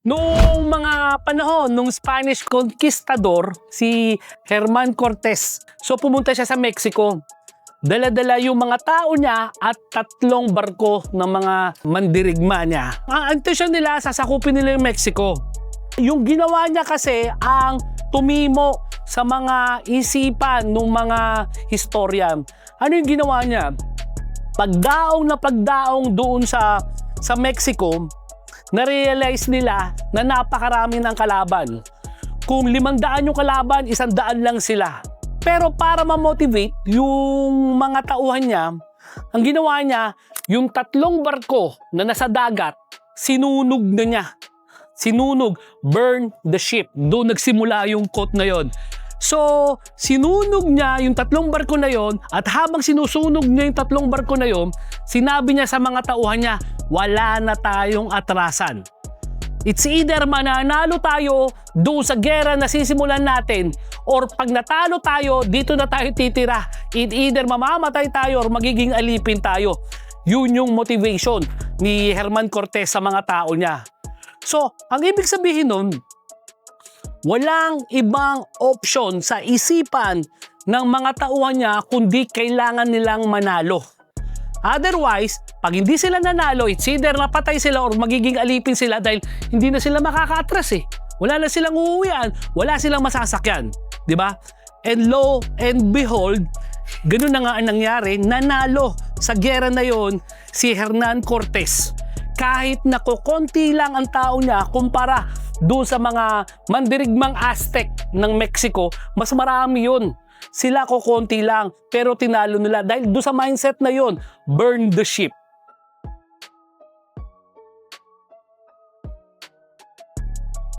Noong mga panahon nung Spanish Conquistador, si Herman Cortez. So pumunta siya sa Mexico. Dala-dala yung mga tao niya at 3 barko ng mga mandirigma niya. Ang intensyon nila, sasakupin nila yung Mexico. Yung ginawa niya kasi ang tumimo sa mga isipan ng mga historian. Ano yung ginawa niya? Pagdaong doon sa Mexico, na-realize nila na napakarami ng kalaban. Kung 500 yung kalaban, 100 lang sila. Pero para ma-motivate yung mga tauhan niya, ang ginawa niya, yung 3 barko na nasa dagat, sinunog na niya. Sinunog, burn the ship. Doon nagsimula yung quote na yon. So, sinunog niya yung 3 barko na yon at habang sinusunog niya yung 3 barko na yon, sinabi niya sa mga tauhan niya, wala na tayong atrasan. It's either mananalo tayo doon sa gera na sisimulan natin or pag natalo tayo, dito na tayo titira. Either mamamatay tayo or magiging alipin tayo. Yun yung motivation ni Herman Cortez sa mga tao niya. So, ang ibig sabihin nun, walang ibang option sa isipan ng mga tauhan niya kundi kailangan nilang manalo. Otherwise, pag hindi sila nanalo, it's either napatay sila or magiging alipin sila dahil hindi na sila makaka-atras eh. Wala na silang uuwian, wala silang masasakyan. Diba? And lo and behold, ganun na nga ang nangyari, nanalo sa gera na yon si Hernan Cortez. Kahit na kukonti lang ang tao niya kumpara doon sa mga mandirigmang Aztec ng Mexico, mas marami yun. Sila kukonti lang pero tinalo nila dahil doon sa mindset na yon, burn the ship.